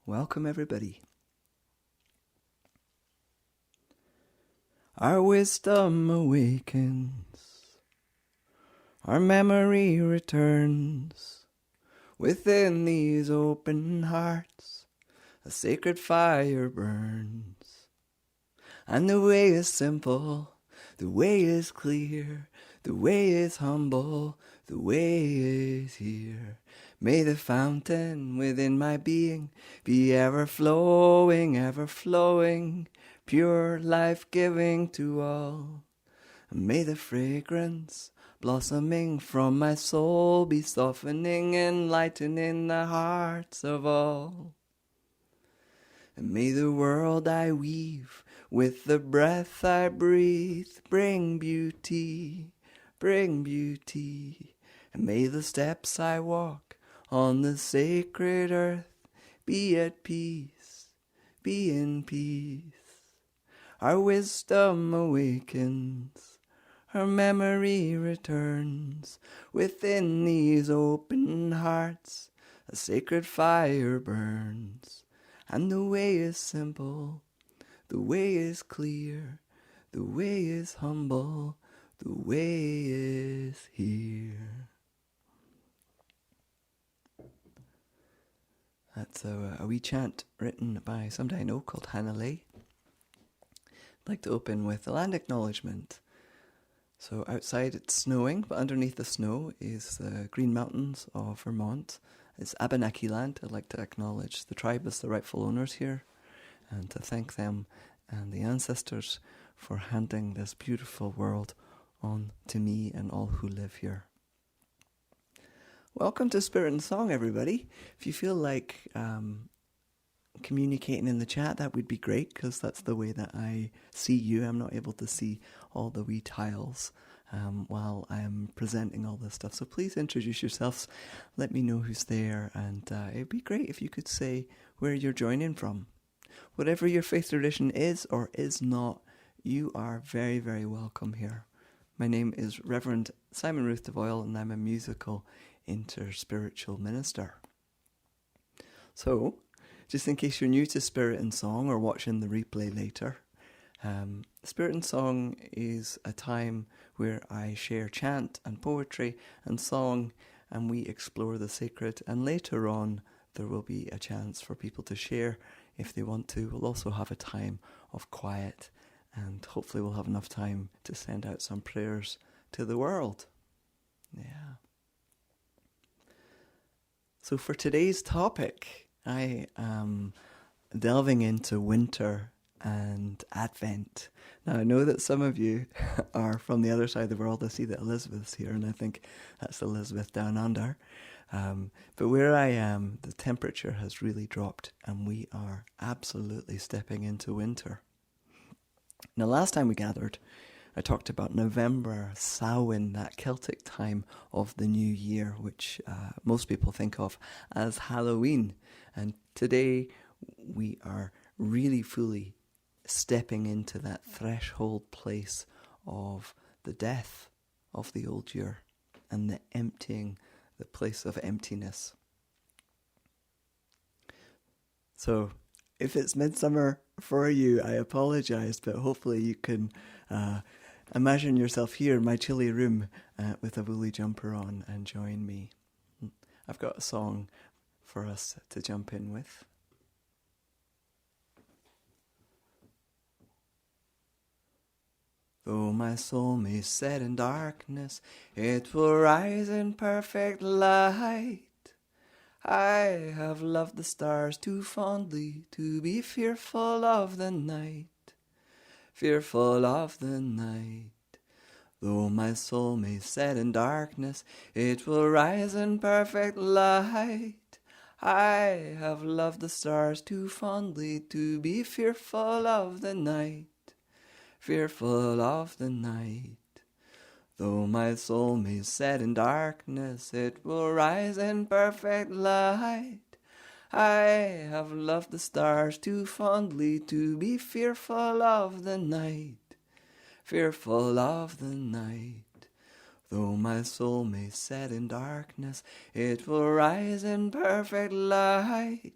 Welcome, everybody. Our wisdom awakens, our memory returns. Within these open hearts, a sacred fire burns. And the way is simple, the way is clear, the way is humble, the way is here. May the fountain within my being be ever flowing, pure life-giving to all. And may the fragrance blossoming from my soul be softening, enlightening the hearts of all. And may the world I weave with the breath I breathe bring beauty, And may the steps I walk on the sacred earth be at peace, be in peace. Our wisdom awakens, our memory returns. Within these open hearts, a sacred fire burns. And the way is simple, the way is clear, the way is humble, the way is here. That's a wee chant written by somebody I know called Hannah Leigh. I'd like to open with a land acknowledgement. So outside it's snowing, but underneath the snow is the Green Mountains of Vermont. It's Abenaki land. I'd like to acknowledge the tribe as the rightful owners here and to thank them and the ancestors for handing this beautiful world on to me and all who live here. Welcome to Spirit and Song, everybody. If you feel like communicating in the chat, that would be great, because that's the way that I see you. I'm not able to see all the wee tiles while I'm presenting all this stuff. So please introduce yourselves, let me know who's there, and it'd be great if you could say where you're joining from. Whatever your faith tradition is or is not, you are very, very welcome here. My name is Reverend Simon Ruth de Voil, and I'm a musical interspiritual minister. So, just in case you're new to Spirit and Song or watching the replay later, Spirit and Song is a time where I share chant and poetry and song, and we explore the sacred, and later on there will be a chance for people to share if they want to. We'll also have a time of quiet, and hopefully we'll have enough time to send out some prayers to the world. Yeah. So for today's topic, I am delving into winter and Advent. Now, I know that some of you are from the other side of the world. I see that Elizabeth's here, and I think that's Elizabeth down under. But where I am, the temperature has really dropped, and we are absolutely stepping into winter. Now, last time we gathered, I talked about November, Samhain, that Celtic time of the new year, which most people think of as Halloween. And today we are really fully stepping into that threshold place of the death of the old year and the emptying, the place of emptiness. So if it's midsummer for you, I apologize, but hopefully you can imagine yourself here in my chilly room with a woolly jumper on and join me. I've got a song for us to jump in with. Though my soul may set in darkness, it will rise in perfect light. I have loved the stars too fondly to be fearful of the night. Fearful of the night. Though my soul may set in darkness, it will rise in perfect light. I have loved the stars too fondly to be fearful of the night. Fearful of the night. Though my soul may set in darkness, it will rise in perfect light. I have loved the stars too fondly to be fearful of the night. Fearful of the night. Though my soul may set in darkness, it will rise in perfect light.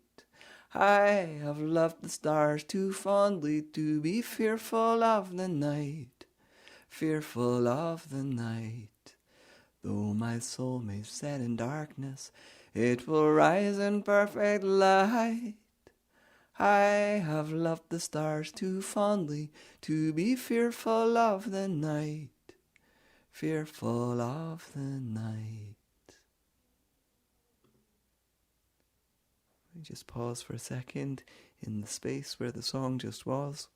I have loved the stars too fondly to be fearful of the night, fearful of the night. Though my soul may set in darkness, it will rise in perfect light. I have loved the stars too fondly to be fearful of the night, fearful of the night. We just pause for a second in the space where the song just was.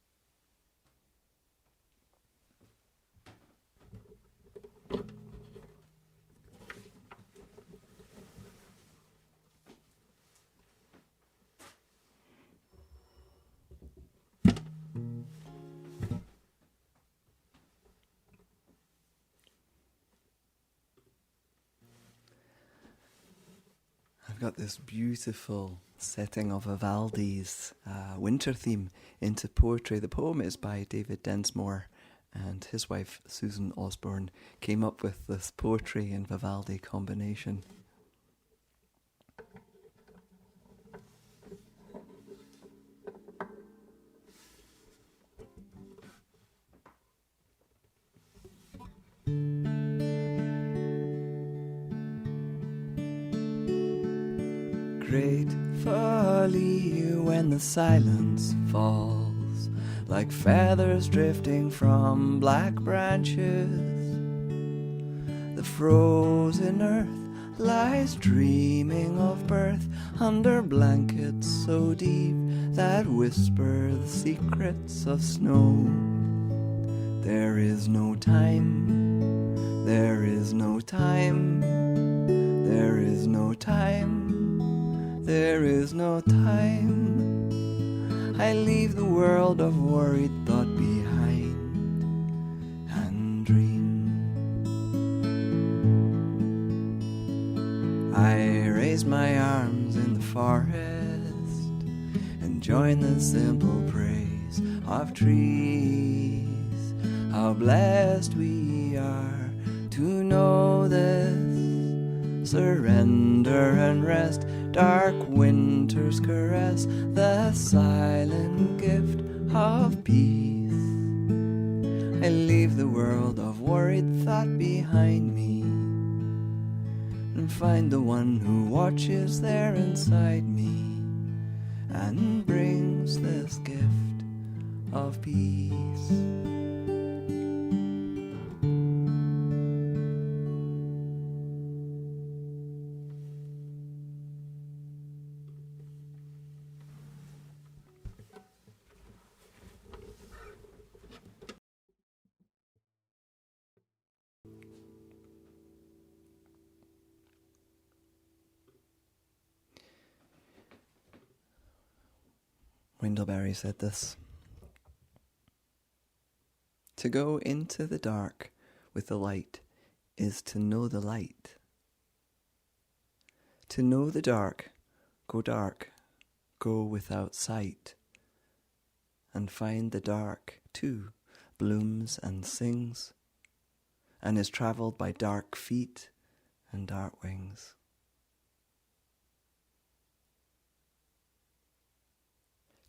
I've got this beautiful setting of Vivaldi's winter theme into poetry. The poem is by David Densmore, and his wife Susan Osborne came up with this poetry and Vivaldi combination. Gratefully when the silence falls, like feathers drifting from black branches, the frozen earth lies dreaming of birth under blankets so deep that whisper the secrets of snow. There is no time, there is no time, there is no time. There is no time. I leave the world of worried thought behind and dream. I raise my arms in the forest and join the simple praise of trees. How blessed we are to know this. Surrender and rest. Dark winter's caress, the silent gift of peace. I leave the world of worried thought behind me and find the one who watches there inside me and brings this gift of peace. Wendell said this: to go into the dark with the light is to know the light. To know the dark, go without sight, and find the dark too blooms and sings, and is travelled by dark feet and dark wings.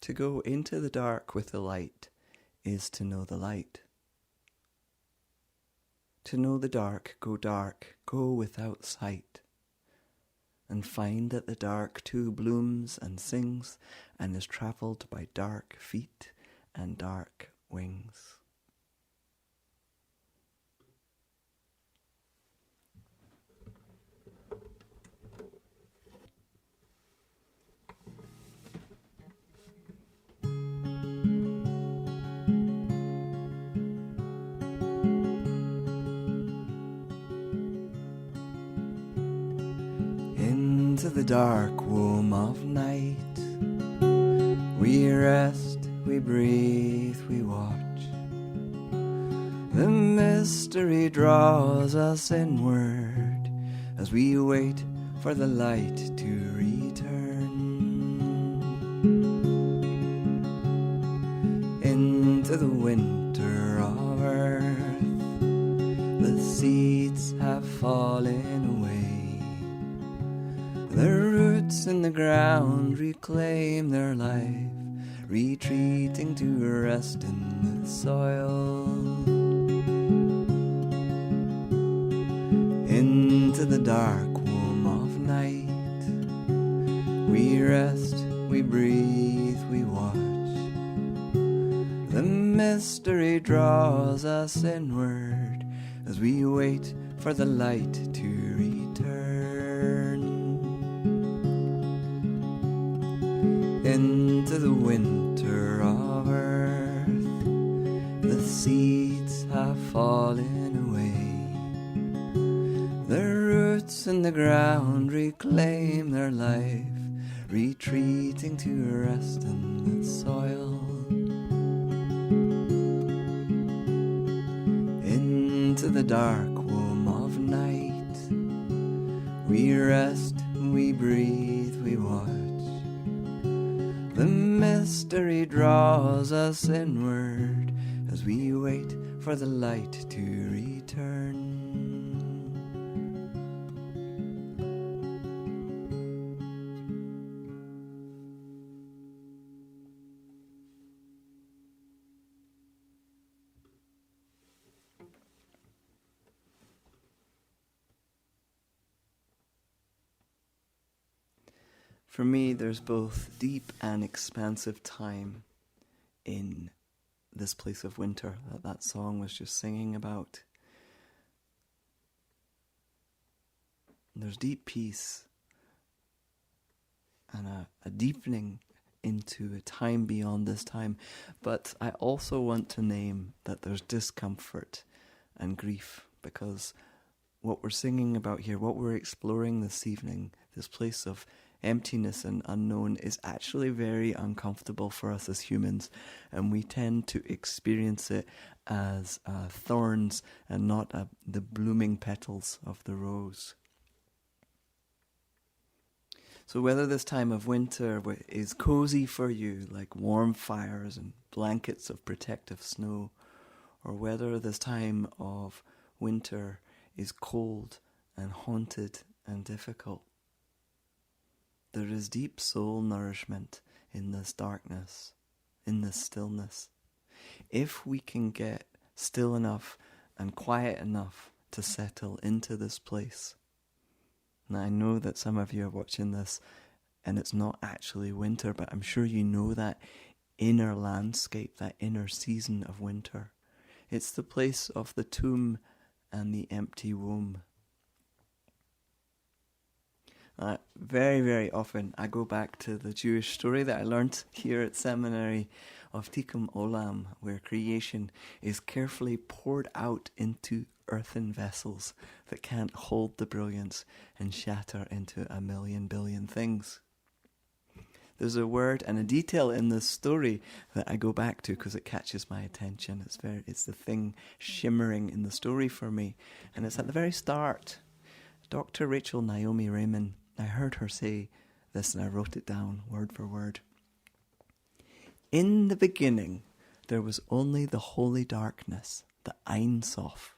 To go into the dark with the light is to know the light. To know the dark, go without sight, and find that the dark too blooms and sings, and is travelled by dark feet and dark wings. Into the dark womb of night, we rest, we breathe, we watch. The mystery draws us inward as we wait for the light to return. Into the winter of earth, the seeds have fallen away. The roots in the the ground reclaim their life, retreating to rest in the soil. Into the dark womb of night, we rest, we breathe, we watch. The mystery draws us inward as we wait for the light to return. Into the winter of earth, the seeds have fallen away. The roots in the ground reclaim their life, retreating to rest in the soil. Into the dark womb of night, we rest, we breathe, we watch. The mystery draws us inward as we wait for the light to return. For me, there's both deep and expansive time in this place of winter that song was just singing about. There's deep peace and a deepening into a time beyond this time. But I also want to name that there's discomfort and grief, because what we're singing about here, what we're exploring this evening, this place of emptiness and unknown, is actually very uncomfortable for us as humans, and we tend to experience it as thorns and not the blooming petals of the rose. So whether this time of winter is cozy for you, like warm fires and blankets of protective snow, or whether this time of winter is cold and haunted and difficult, there is deep soul nourishment in this darkness, in this stillness. If we can get still enough and quiet enough to settle into this place. Now, I know that some of you are watching this and it's not actually winter, but I'm sure you know that inner landscape, that inner season of winter. It's the place of the tomb and the empty womb. Very, very often I go back to the Jewish story that I learnt here at seminary of Tikkun Olam, where creation is carefully poured out into earthen vessels that can't hold the brilliance and shatter into a million billion things. There's a word and a detail in this story that I go back to because it catches my attention. It's the thing shimmering in the story for me, and it's at the very start. Dr. Rachel Naomi Raymond, I heard her say this and I wrote it down word for word. In the beginning, there was only the holy darkness, the Ein Sof,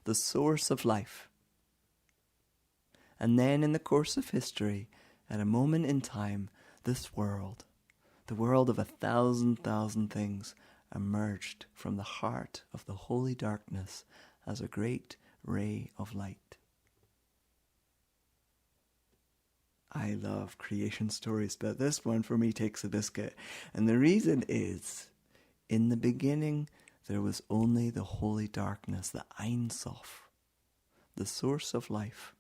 the source of life. And then in the course of history, at a moment in time, this world, the world of 1,000,000 things, emerged from the heart of the holy darkness as a great ray of light. I love creation stories, but this one for me takes a biscuit. And the reason is, in the beginning, there was only the holy darkness, the Ein Sof, the source of life.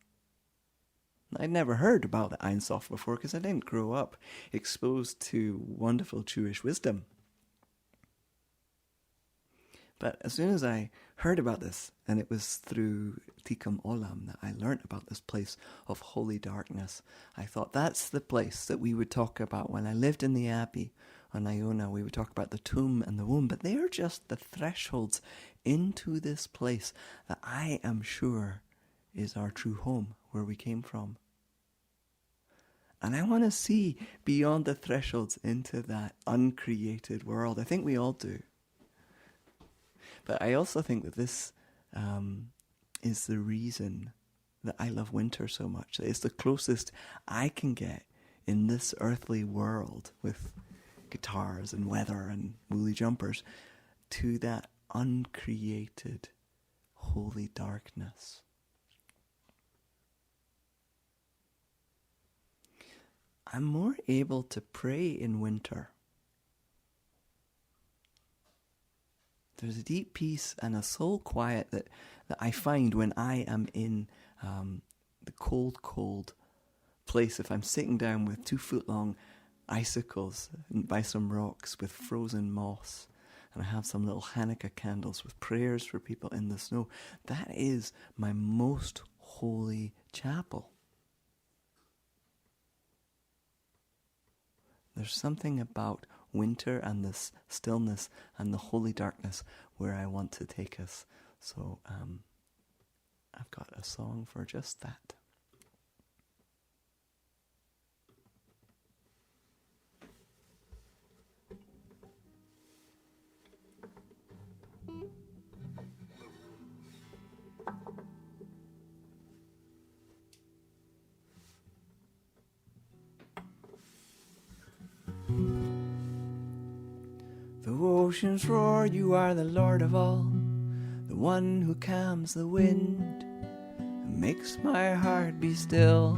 I'd never heard about the Ein Sof before because I didn't grow up exposed to wonderful Jewish wisdom. But as soon as I heard about this, and it was through Tikkun Olam that I learnt about this place of holy darkness, I thought that's the place that we would talk about. When I lived in the Abbey on Iona, we would talk about the tomb and the womb, but they are just the thresholds into this place that I am sure is our true home, where we came from. And I want to see beyond the thresholds into that uncreated world. I think we all do. But I also think that this is the reason that I love winter so much. It's the closest I can get in this earthly world with guitars and weather and woolly jumpers to that uncreated holy darkness. I'm more able to pray in winter. There's a deep peace and a soul quiet that I find when I am in the cold place. If I'm sitting down with 2-foot-long icicles by some rocks with frozen moss, and I have some little Hanukkah candles with prayers for people in the snow, that is my most holy chapel. There's something about winter and this stillness and the holy darkness where I want to take us. So I've got a song for just that. Though oceans roar, you are the Lord of all, the one who calms the wind and makes my heart be still.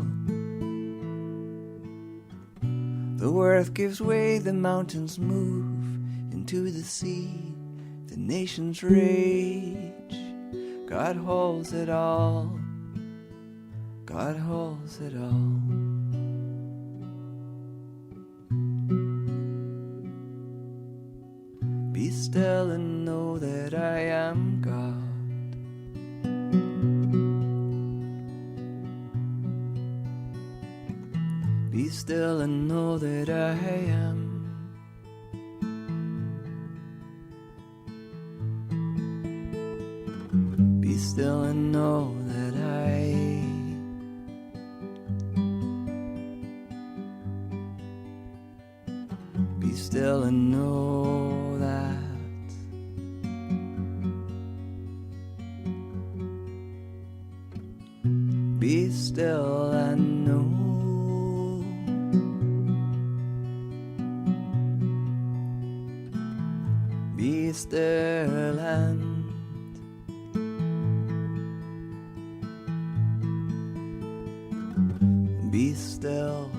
Though earth gives way, the mountains move into the sea, the nations rage. God holds it all, God holds it all. Be still and know that I am God. Be still and know that I am. Be still and know that Be still and know that. Be still and know. Be still and be still.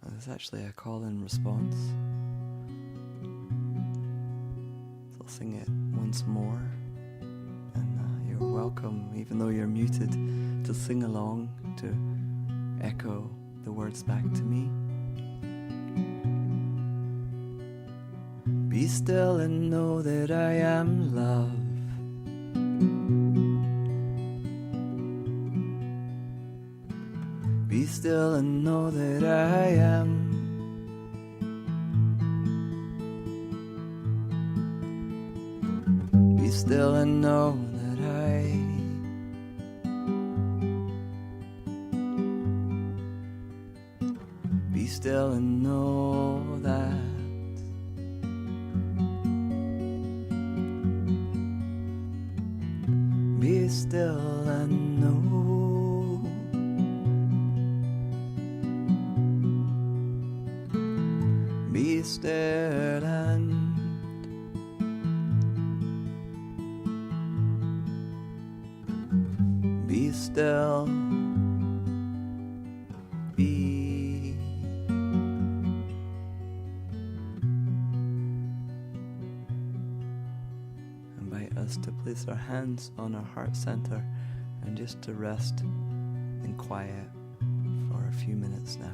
There's actually a call and response. So I'll sing it once more. And you're welcome, even though you're muted, to sing along, to echo the words back to me. Be still and know that I am love. Be still and know that I am. Be still and know that Be still and know that. Be still and know. Be still and be still. Be. Invite us to place our hands on our heart center and just to rest in quiet for a few minutes now.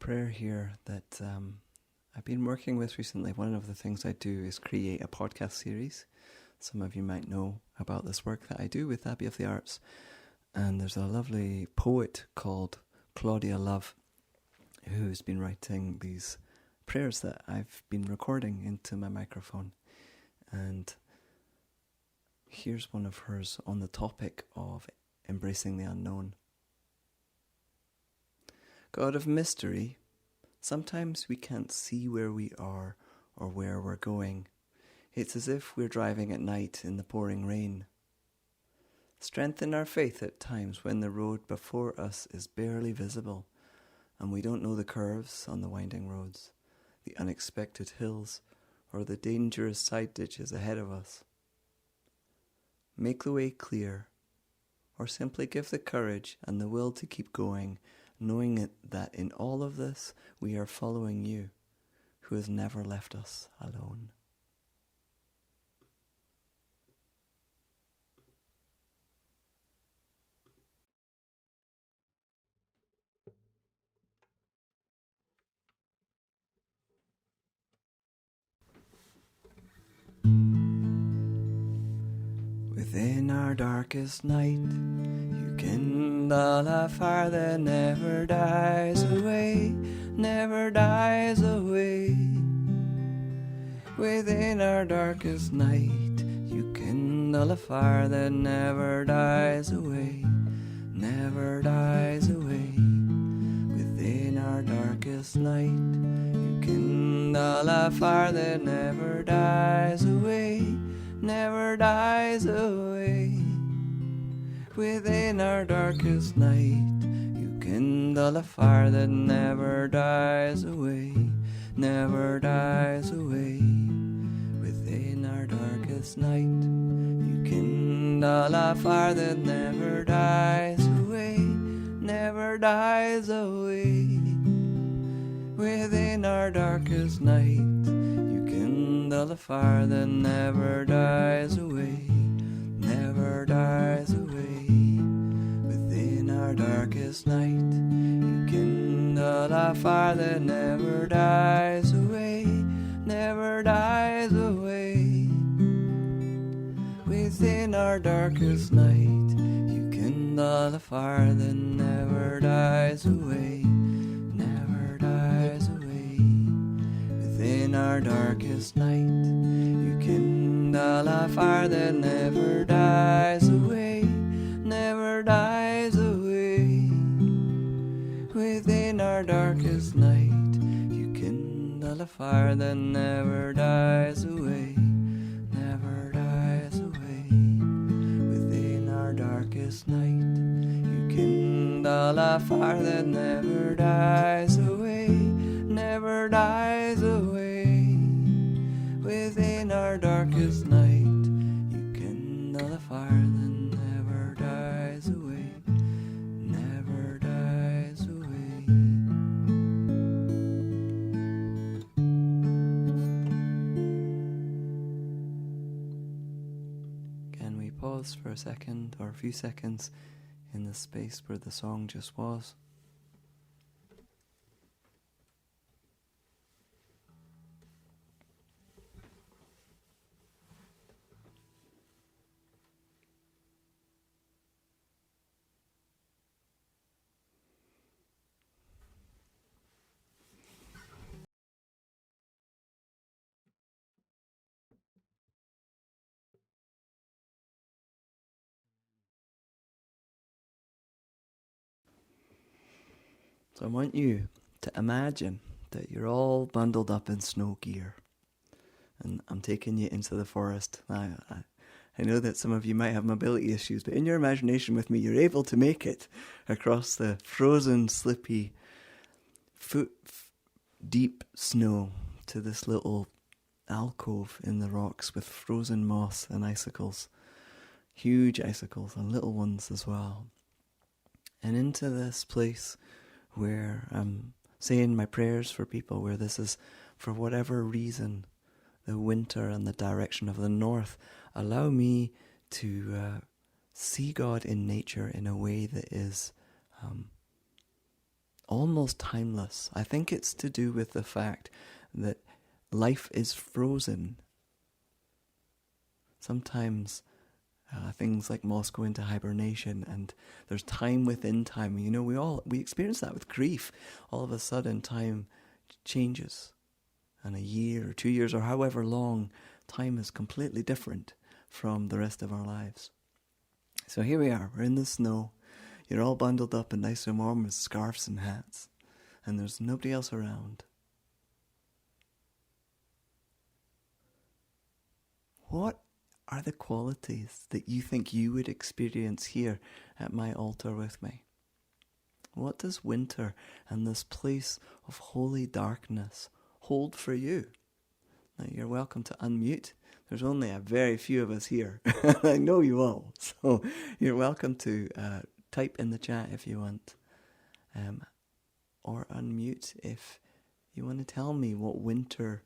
prayer here that I've been working with recently. One of the things I do is create a podcast series. Some of you might know about this work that I do with Abbey of the Arts. And there's a lovely poet called Claudia Love who's been writing these prayers that I've been recording into my microphone. And here's one of hers on the topic of embracing the unknown. God of mystery, sometimes we can't see where we are or where we're going. It's as if we're driving at night in the pouring rain. Strengthen our faith at times when the road before us is barely visible and we don't know the curves on the winding roads, the unexpected hills, or the dangerous side ditches ahead of us. Make the way clear, or simply give the courage and the will to keep going, knowing that in all of this we are following you, who has never left us alone. Within our darkest night, you kindle a fire that never dies away, never dies away. Within our darkest night, you kindle a fire that never dies away, never dies away. Within our darkest night, you kindle a fire that never dies away, never dies away. Within our darkest night, you kindle a fire that never dies away, never dies away. Within our darkest night, you kindle a fire that never dies away, never dies away. Within our darkest night, you kindle a fire that never dies away, never dies away. Within our darkest night, you kindle a fire that never dies away, never dies away. Within our darkest night, you kindle a fire that never dies away, never dies away. Within our darkest night, you kindle a fire that never dies away, never dies away. Within our darkest night, you kindle a fire that never dies away, never dies away. Within our darkest night, you kindle a fire that never dies away, never dies away. Within our darkest night, you kindle a fire that never dies away, never dies away. Can we pause for a second or a few seconds in the space where the song just was? So I want you to imagine that you're all bundled up in snow gear and I'm taking you into the forest. I know that some of you might have mobility issues, but in your imagination with me, you're able to make it across the frozen, slippy, foot-deep snow to this little alcove in the rocks with frozen moss and icicles, huge icicles and little ones as well. And into this place where I'm saying my prayers for people, where this is, for whatever reason, the winter and the direction of the north, allow me to see God in nature in a way that is almost timeless. I think it's to do with the fact that life is frozen. Sometimes things like moths go into hibernation, and there's time within time. You know, we experience that with grief. All of a sudden, time changes, and a year or 2 years or however long, time is completely different from the rest of our lives. So here we are. We're in the snow. You're all bundled up and nice and warm with scarves and hats, and there's nobody else around. What are the qualities that you think you would experience here at my altar with me? What does winter and this place of holy darkness hold for you? Now, you're welcome to unmute. There's only a very few of us here. I know you all. So you're welcome to type in the chat if you want. Or unmute if you want to tell me what winter,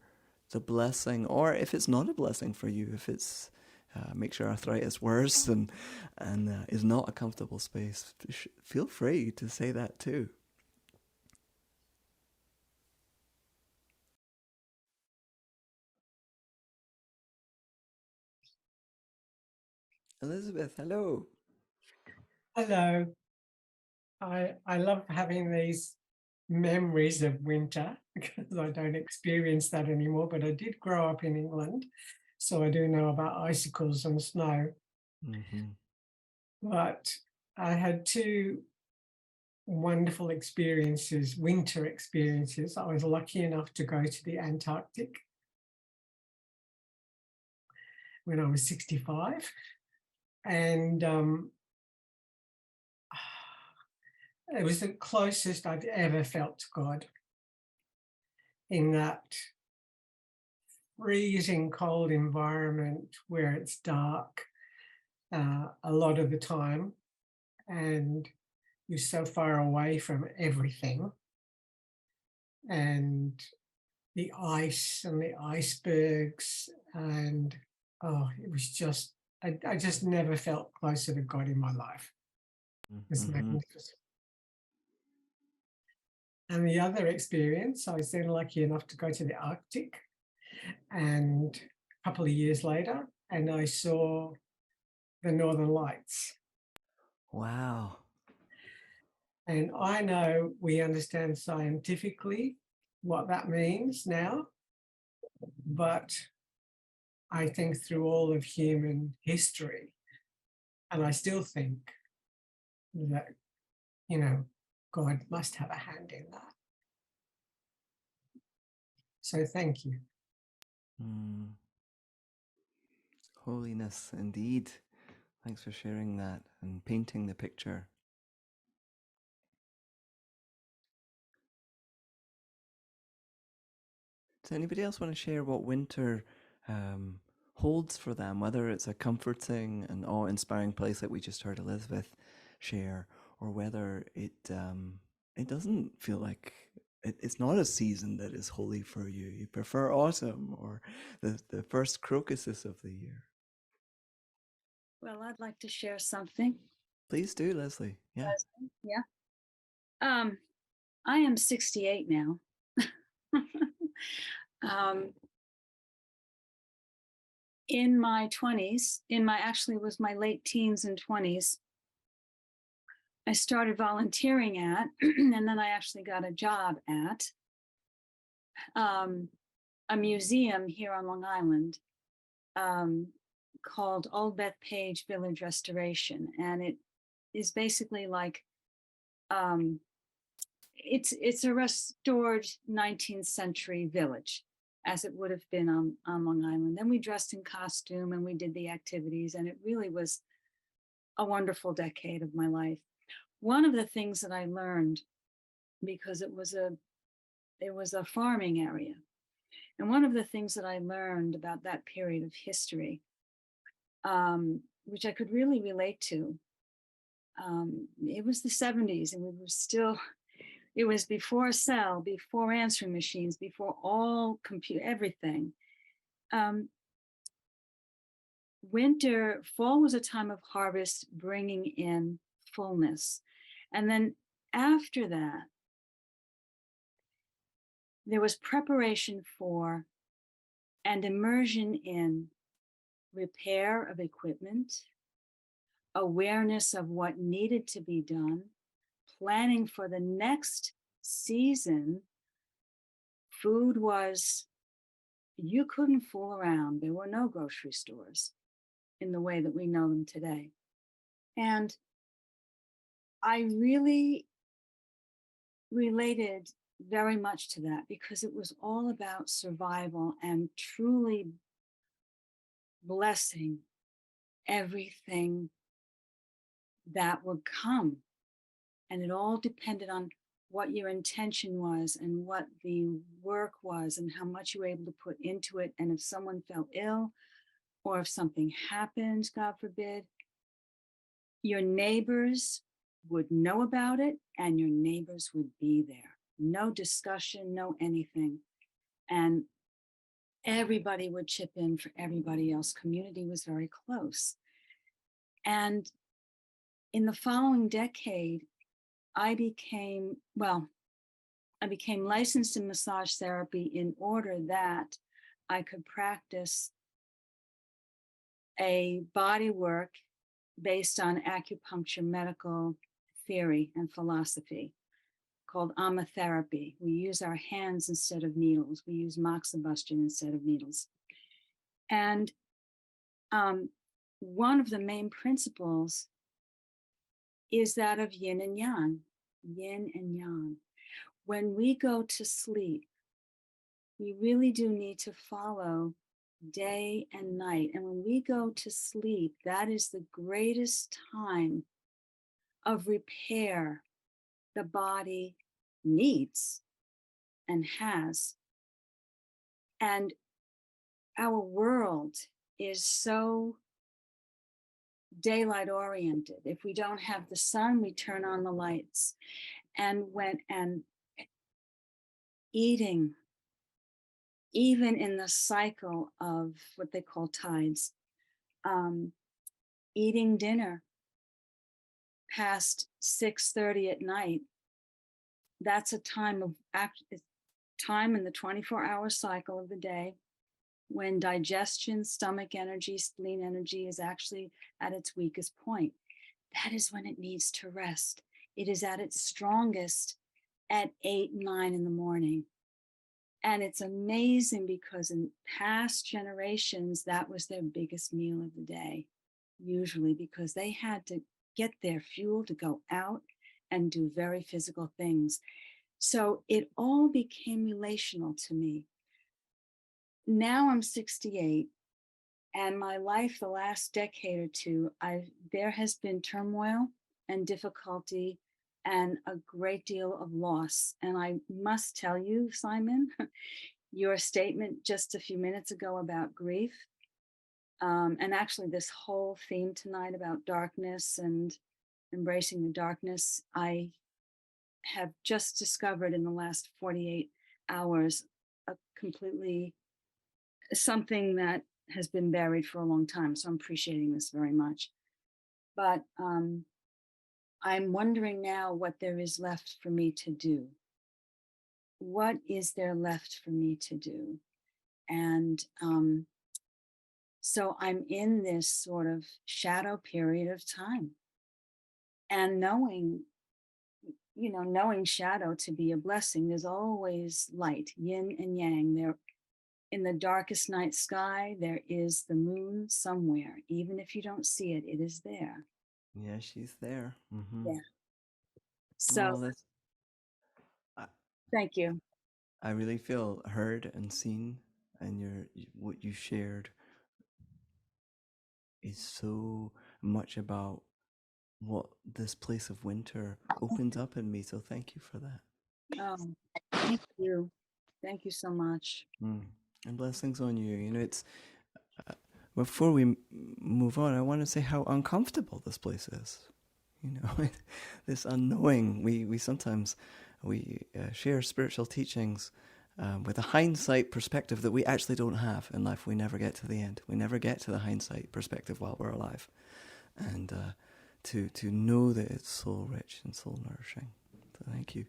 the blessing, or if it's not a blessing for you, if it's makes your arthritis worse and is not a comfortable space, feel free to say that too. Elizabeth, hello. Hello. I love having these memories of winter because I don't experience that anymore, but I did grow up in England, so I do know about icicles and snow. Mm-hmm. But I had two wonderful experiences, winter experiences. I was lucky enough to go to the Antarctic when I was 65, and it was the closest I've ever felt to God in that freezing cold environment where it's dark a lot of the time and you're so far away from everything, and the ice and the icebergs, and oh, it was just I just never felt closer to God in my life. It's Mm-hmm. magnificent. And the other experience, I was then lucky enough to go to the Arctic, and a couple of years later, and I saw the Northern Lights. Wow. And I know we understand scientifically what that means now, but I think through all of human history, and I still think that, you know, God must have a hand in that. So thank you. Mm. Holiness, indeed. Thanks for sharing that and painting the picture. Does anybody else want to share what winter holds for them, whether it's a comforting and awe-inspiring place that we just heard Elizabeth share, or whether it doesn't feel like it's not a season that is holy for you. You prefer autumn or the first crocuses of the year. Well, I'd like to share something. Please do, Leslie. Yeah. Yeah. I am 68 now. In my 20s, actually was my late teens and 20s, I started volunteering at, and then I actually got a job at a museum here on Long Island called Old Bethpage Village Restoration. And it is basically like, it's a restored 19th century village, as it would have been on Long Island. And we dressed in costume and we did the activities, and it really was a wonderful decade of my life. One of the things that I learned, because it was a farming area, and one of the things that I learned about that period of history, which I could really relate to, it was the 70s, and we were still, it was before cell, before answering machines, before all computer, everything. Fall was a time of harvest, bringing in fullness. And then after that, there was preparation for and immersion in repair of equipment, awareness of what needed to be done, planning for the next season. Food was, you couldn't fool around. There were no grocery stores in the way that we know them today. And I really related very much to that because it was all about survival and truly blessing everything that would come. And it all depended on what your intention was and what the work was and how much you were able to put into it. And if someone fell ill or if something happened, God forbid, your neighbors would know about it and your neighbors would be there. No discussion, no anything. And everybody would chip in for everybody else. Community was very close. And in the following decade, I became licensed in massage therapy in order that I could practice a body work based on acupuncture medical theory and philosophy called amatherapy. We use our hands instead of needles. We use moxibustion instead of needles. And one of the main principles is that of yin and yang, yin and yang. When we go to sleep, we really do need to follow day and night. And when we go to sleep, that is the greatest time of repair the body needs and has. And our world is so daylight oriented. If we don't have the sun, we turn on the lights. And eating, even in the cycle of what they call tides, eating dinner past 6:30 at night, that's a time in the 24-hour cycle of the day when digestion, stomach energy, spleen energy is actually at its weakest point. That is when it needs to rest. It is at its strongest at 8, 9 in the morning. And it's amazing because in past generations, that was their biggest meal of the day, usually because they had to get their fuel to go out and do very physical things. So it all became relational to me. Now I'm 68, and my life, the last decade or two, there has been turmoil and difficulty and a great deal of loss. And I must tell you, Simon, your statement just a few minutes ago about grief, and actually this whole theme tonight about darkness and embracing the darkness, I have just discovered in the last 48 hours a completely something that has been buried for a long time. So I'm appreciating this very much. But I'm wondering now what there is left for me to do. What is there left for me to do? And so I'm in this sort of shadow period of time. And knowing shadow to be a blessing, there's always light, yin and yang. There, in the darkest night sky, there is the moon somewhere. Even if you don't see it, it is there. Yeah, she's there. Mm-hmm. Yeah. So Oh, I, thank you. I really feel heard and seen, and what you shared is so much about what this place of winter opens up in me. So thank you for that. Thank you. Thank you so much. And blessings on you. It's before we move on, I want to say how uncomfortable this place is. This unknowing. We sometimes share spiritual teachings with a hindsight perspective that we actually don't have in life. We never get to the end. We never get to the hindsight perspective while we're alive. And to know that it's soul rich and soul nourishing. So thank you.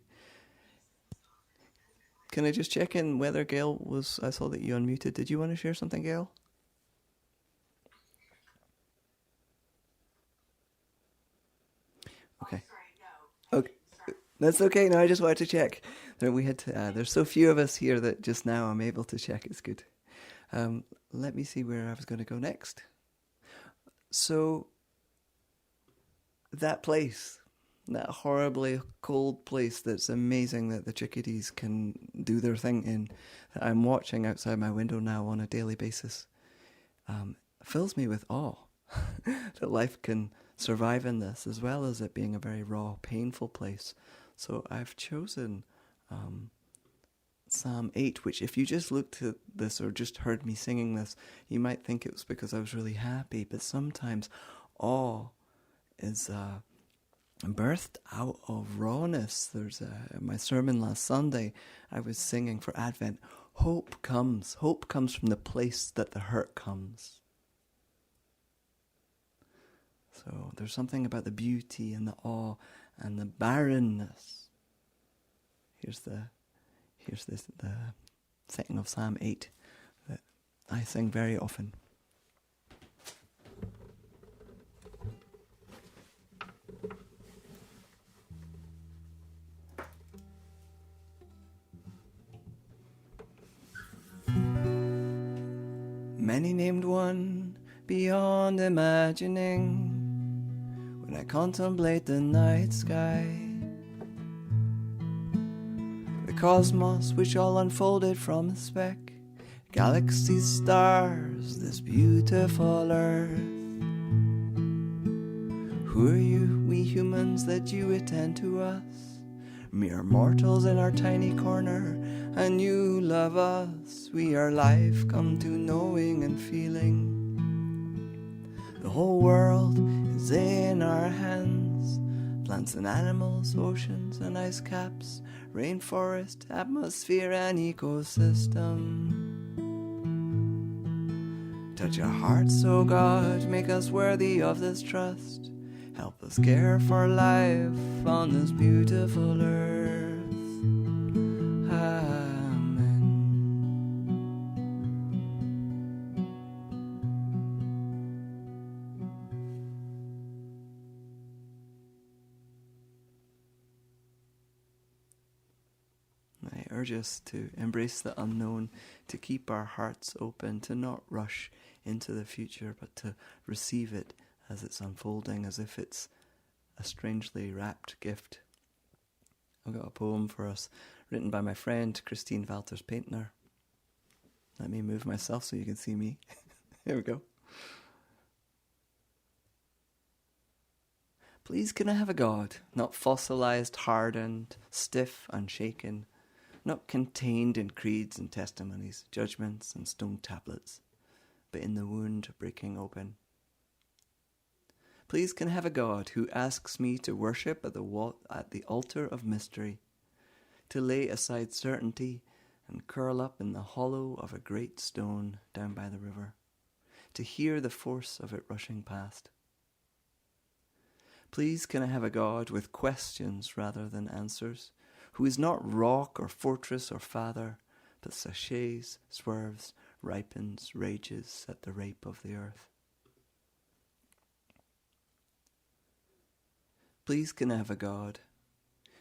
can I just check in whether Gail was, I saw that you unmuted. Did you want to share something, Gail? Okay. Okay. That's okay. No, I just wanted to check. There's so few of us here that just now I'm able to check. It's good. Let me see where I was going to go next. So, that place, that horribly cold place that's amazing that the chickadees can do their thing in, that I'm watching outside my window now on a daily basis, fills me with awe that life can survive in this, as well as it being a very raw, painful place. So I've chosen Psalm 8, which if you just looked at this or just heard me singing this, you might think it was because I was really happy, but sometimes awe is birthed out of rawness. There's my sermon last Sunday, I was singing for Advent, hope comes from the place that the hurt comes. So there's something about the beauty and the awe and the barrenness. Here's the setting of Psalm 8 that I sing very often. Many named one beyond imagining, when I contemplate the night sky, the cosmos which all unfolded from a speck, galaxies, stars, this beautiful earth. Who are you, we humans, that you attend to us? Mere mortals in our tiny corner, and you love us. We are life come to knowing and feeling. The whole world is in our hands. Plants and animals, oceans and ice caps, rainforest, atmosphere and ecosystem. Touch our hearts, O God, make us worthy of this trust. Help us care for life on this beautiful earth. Amen. I urge us to embrace the unknown, to keep our hearts open, to not rush into the future, but to receive it as it's unfolding, as if it's a strangely wrapped gift. I've got a poem for us, written by my friend Christine Valters-Paintner. Let me move myself so you can see me. Here we go. Please can I have a God, not fossilized, hardened, stiff, unshaken, not contained in creeds and testimonies, judgments and stone tablets, but in the wound breaking open. Please can I have a God who asks me to worship at the altar of mystery, to lay aside certainty and curl up in the hollow of a great stone down by the river, to hear the force of it rushing past. Please can I have a God with questions rather than answers, who is not rock or fortress or father, but sachets, swerves, ripens, rages at the rape of the earth. Please can I have a God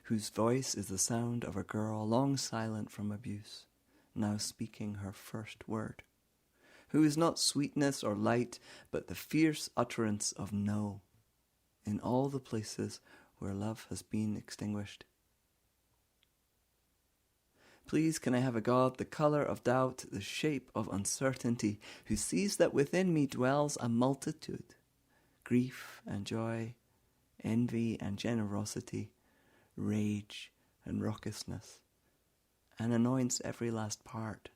whose voice is the sound of a girl long silent from abuse, now speaking her first word, who is not sweetness or light, but the fierce utterance of no, in all the places where love has been extinguished. Please can I have a God the colour of doubt, the shape of uncertainty, who sees that within me dwells a multitude, grief and joy, envy and generosity, rage and raucousness, and anoints every last part.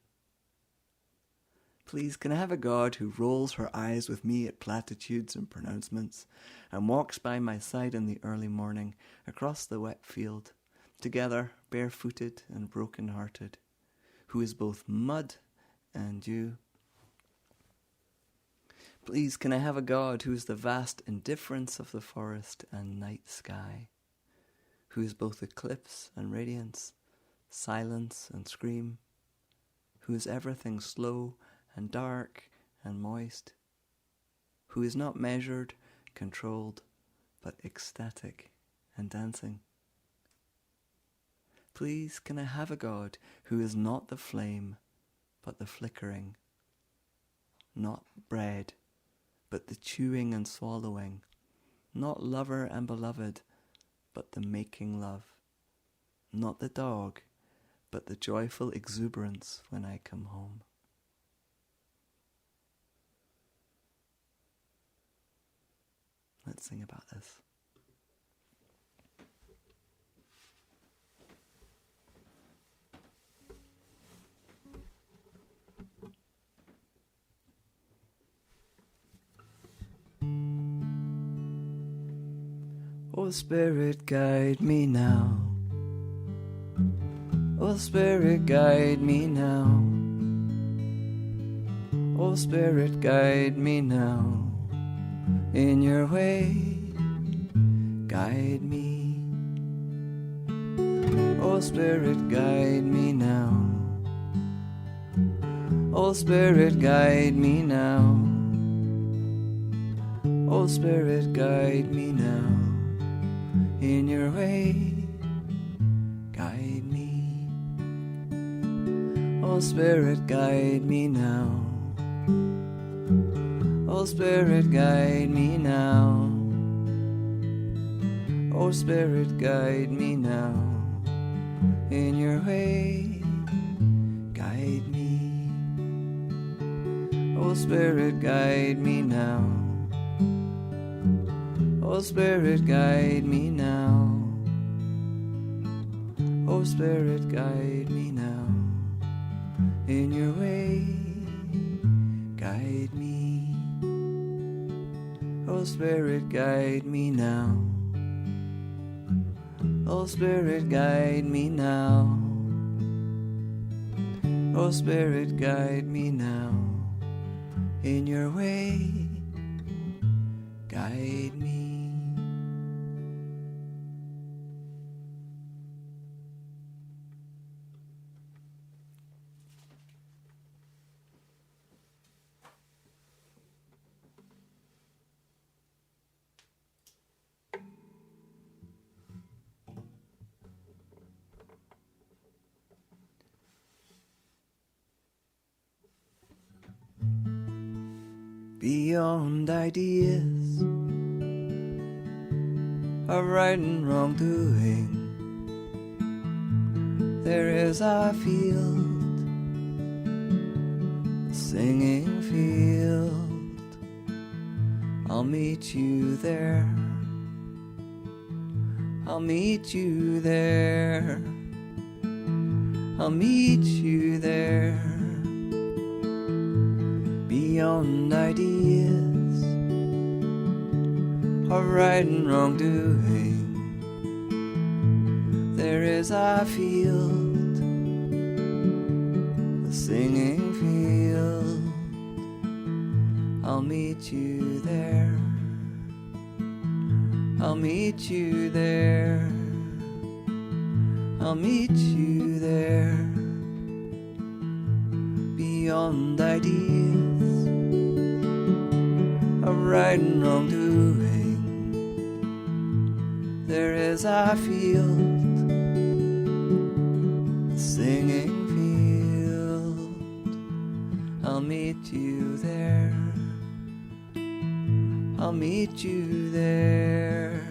Please can I have a God who rolls her eyes with me at platitudes and pronouncements, and walks by my side in the early morning across the wet field, together barefooted and broken-hearted, who is both mud and dew. Please can I have a God who is the vast indifference of the forest and night sky, who is both eclipse and radiance, silence and scream, who is everything slow and dark and moist, who is not measured, controlled, but ecstatic and dancing. Please, can I have a God who is not the flame, but the flickering, not bread, but the chewing and swallowing, not lover and beloved, but the making love, not the dog, but the joyful exuberance when I come home. Let's sing about this. Oh Spirit, guide me now. Oh Spirit, guide me now. Oh Spirit, guide me now. In your way, guide me. Oh Spirit, guide me now. Oh Spirit, guide me now. Oh Spirit, guide me now. In your way, guide me. Oh Spirit, guide me now. Oh Spirit, guide me now. Oh Spirit, guide me now. In your way, guide me. Oh Spirit, guide me now. Oh Spirit, guide me now. Oh Spirit, guide me now. In your way, guide me. Oh Spirit, guide me now. Oh Spirit, guide me now. Oh Spirit, guide me now. In your way, guide me. Beyond ideas of right and wrong doing, there is a field, a singing field. I'll meet you there. I'll meet you there. I'll meet you there. Beyond ideas of right and wrong doing, there is a field, a singing field. I'll meet you there. I'll meet you there. I'll meet you there. Beyond ideas of right and wrong doing, there is a field, a singing field. I'll meet you there. I'll meet you there.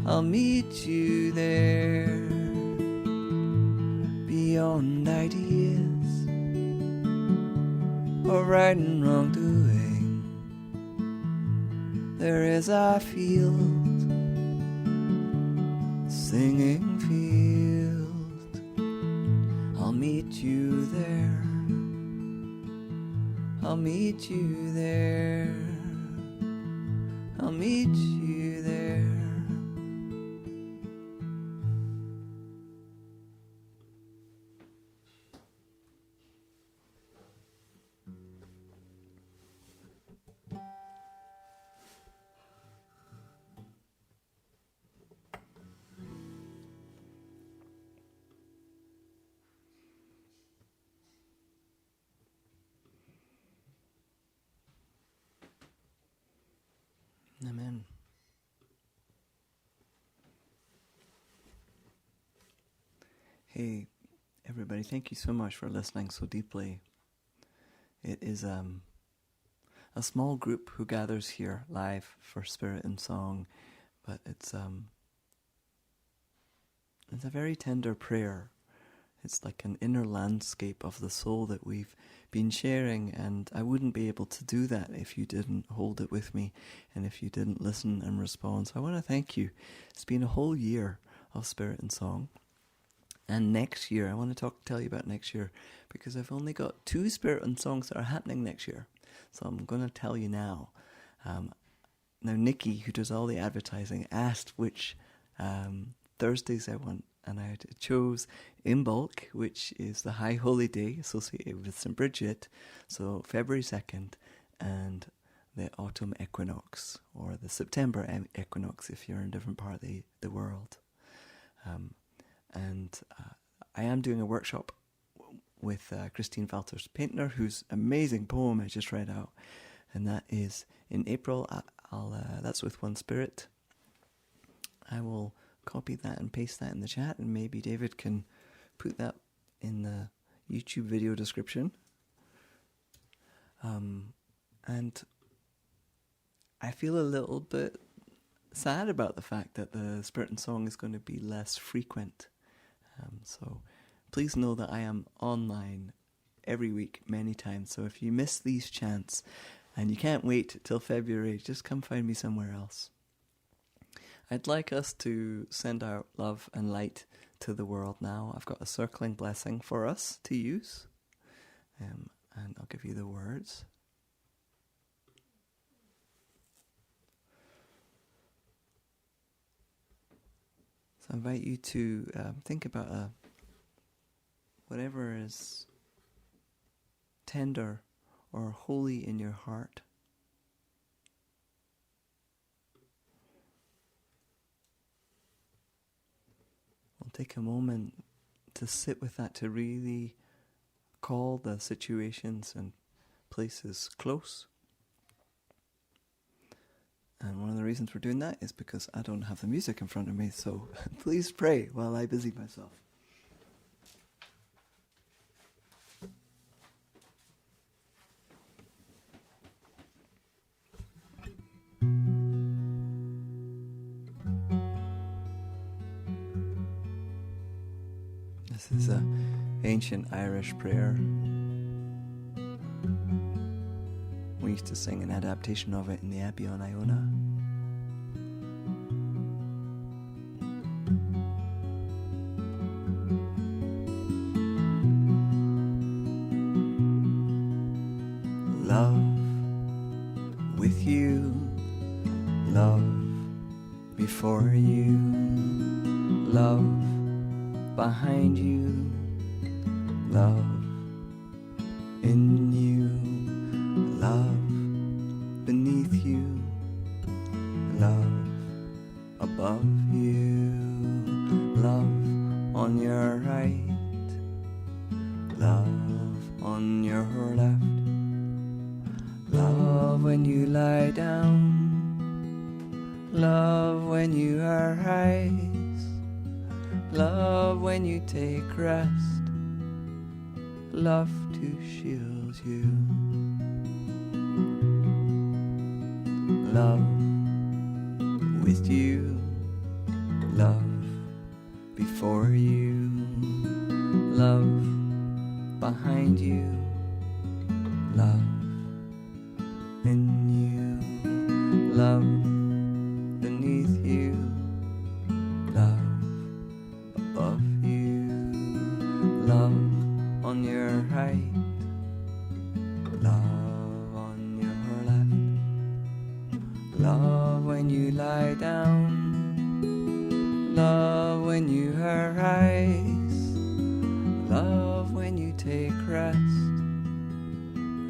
I'll meet you there. Beyond ideas of right and wrong doing, there is a field, a singing field. I'll meet you there. I'll meet you there. I'll meet you there. Amen. Hey, everybody, thank you so much for listening so deeply. It is a small group who gathers here live for Spirit and Song, but it's a very tender prayer. It's like an inner landscape of the soul that we've been sharing, and I wouldn't be able to do that if you didn't hold it with me and if you didn't listen and respond. So I want to thank you. It's been a whole year of Spirit and Song. And next year, I want to tell you about next year, because I've only got 2 Spirit and Songs that are happening next year. So I'm going to tell you now. Now, Nikki, who does all the advertising, asked which Thursdays I want, and I chose In Bulk, which is the High Holy Day associated with St. Bridget, so February 2nd, and the Autumn Equinox, or the September Equinox if you're in a different part of the world. I am doing a workshop with Christine Valters-Paintner, whose amazing poem I just read out, and that is in April. That's with One Spirit. I will copy that and paste that in the chat, and maybe David can put that in the YouTube video description. And I feel a little bit sad about the fact that the Spirit and Song is going to be less frequent. So please know that I am online every week, many times. So if you miss these chants and you can't wait till February, just come find me somewhere else. I'd like us to send out love and light to the world now. I've got a circling blessing for us to use, and I'll give you the words. So I invite you to think about whatever is tender or holy in your heart. We'll take a moment to sit with that, to really call the situations and places close. And one of the reasons we're doing that is because I don't have the music in front of me, so please pray while I busy myself. This is an ancient Irish prayer. We used to sing an adaptation of it in the Abbey on Iona. Love with you, love before you, love behind you, love in you, love beneath you, love above you, love on your right, love on your left, love when you lie down, love when you arise, love when you take rest, love to shield you, love with you, love before you, love behind you, love in you, love beneath you, love above you, love on your right, love on your left, love when you lie down, love when you arise, love when you take rest,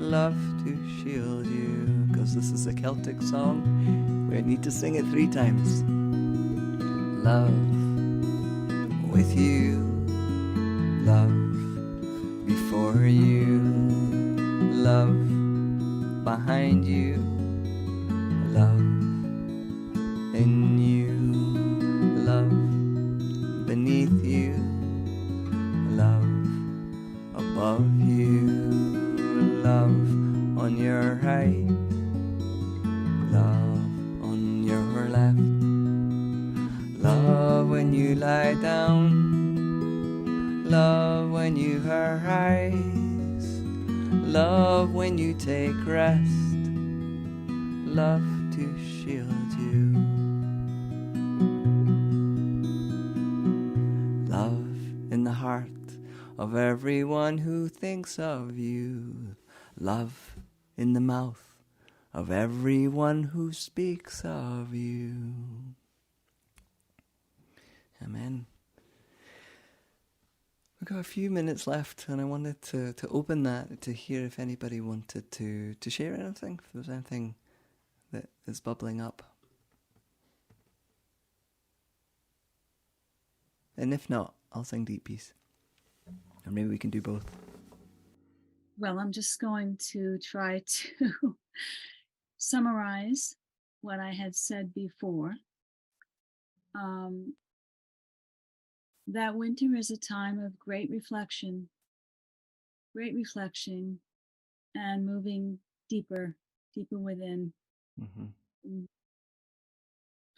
love to shield you. Because this is a Celtic song, we need to sing it 3 times. Love with you, love before you, love behind you, love love on your right, love on your left, love when you lie down, love when you arise, love when you take rest, love to shield you, love in the heart of everyone who thinks of you, love in the mouth of everyone who speaks of you. Amen. We've got a few minutes left, and I wanted to open that to hear if anybody wanted to share anything, if there's anything that is bubbling up. And if not, I'll sing Deep Peace. Or maybe we can do both. Well, I'm just going to try to summarize what I had said before. That winter is a time of great reflection, and moving deeper within, Mm-hmm.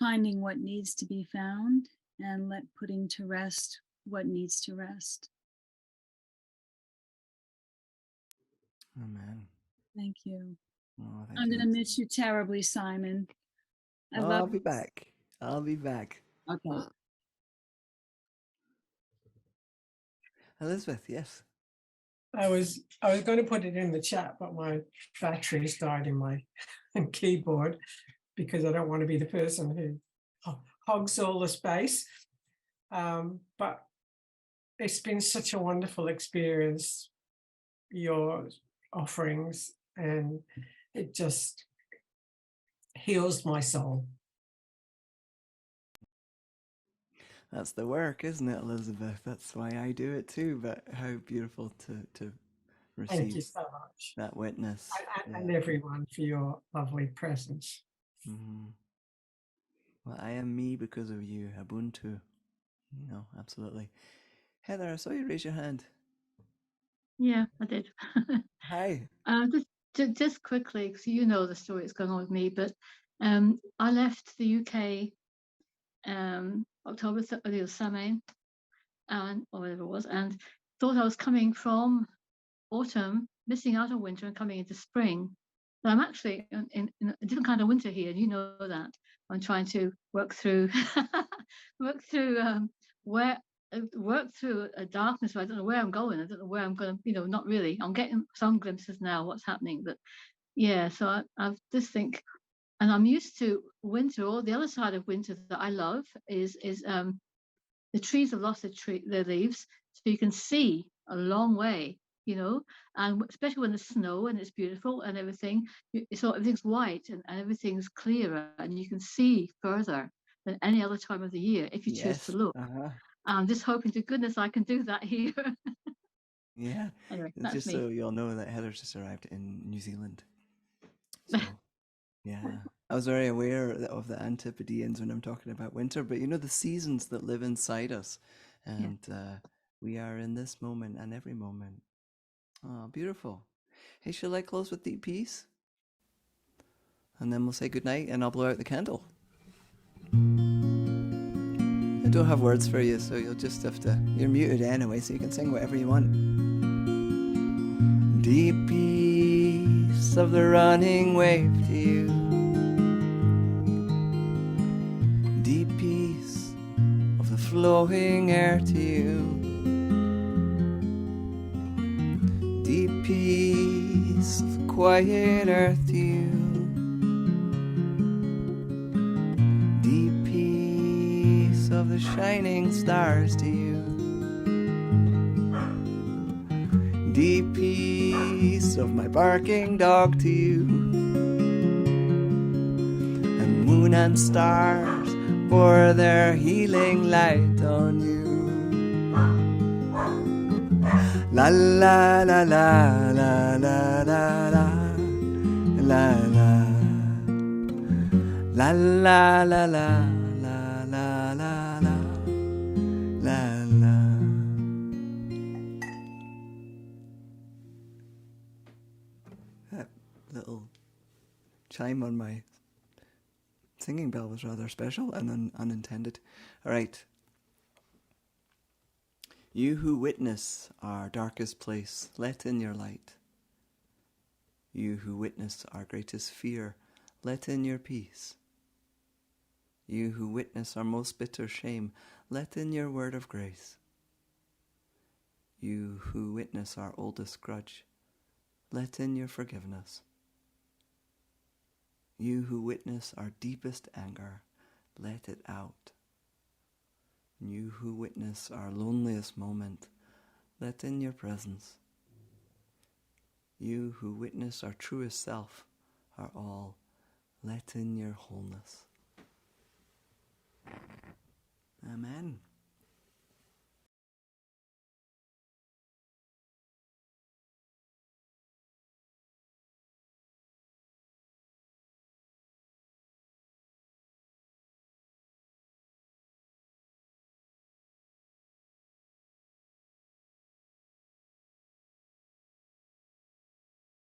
finding what needs to be found, and putting to rest what needs to rest. Amen. Thank you. Oh, thank I'm you. going to miss you terribly, Simon. I'll be back. I'll be back. Okay. Elizabeth, yes. I was going to put it in the chat, but my battery's died in my keyboard because I don't want to be the person who hogs all the space. But it's been such a wonderful experience, your offerings, and it just heals my soul. That's the work, isn't it, Elizabeth? That's why I do it too. But how beautiful to Thank you receive so much. that witness. And everyone for your lovely presence. Mm-hmm. Well, I am me because of you, Ubuntu. No, absolutely. Heather, I saw you raise your hand. Yeah, I did. Hi. Just quickly, because you know the story that's going on with me, but I left the UK October, Samhain, or whatever it was, and thought I was coming from autumn, missing out on winter and coming into spring. But I'm actually in a different kind of winter here, and you know that. I'm trying to work through work through a darkness where I don't know where I'm going. I don't know where I'm going to, not really. I'm getting some glimpses now what's happening, but yeah, so I just think, and I'm used to winter, or the other side of winter that I love is the trees have lost their leaves, so you can see a long way, and especially when there's snow and it's beautiful and everything, so everything's white and everything's clearer and you can see further than any other time of the year if you choose to look. I'm just hoping to goodness I can do that here. Yeah. Anyway, that's just me. So you'll know that Heather's just arrived in New Zealand. So, yeah. I was very aware of the Antipodeans when I'm talking about winter, but the seasons that live inside us. And we are in this moment and every moment. Oh, beautiful. Hey, shall I close with Deep Peace? And then we'll say goodnight and I'll blow out the candle. I don't have words for you, so you'll just have to... You're muted anyway, so you can sing whatever you want. Deep peace of the running wave to you. Deep peace of the flowing air to you. Deep peace of the quiet earth to you. Deep peace of the shining stars to you. Deep peace of my barking dog to you. And moon and stars pour their healing light on you. La la la la la la la la la la la la la la. La la. That little chime on my singing bell was rather special and unintended. All right. You who witness our darkest place, let in your light. You who witness our greatest fear, let in your peace. You who witness our most bitter shame, let in your word of grace. You who witness our oldest grudge, let in your forgiveness. You who witness our deepest anger, let it out. You who witness our loneliest moment, let in your presence. You who witness our truest self, our all, let in your wholeness. Amen.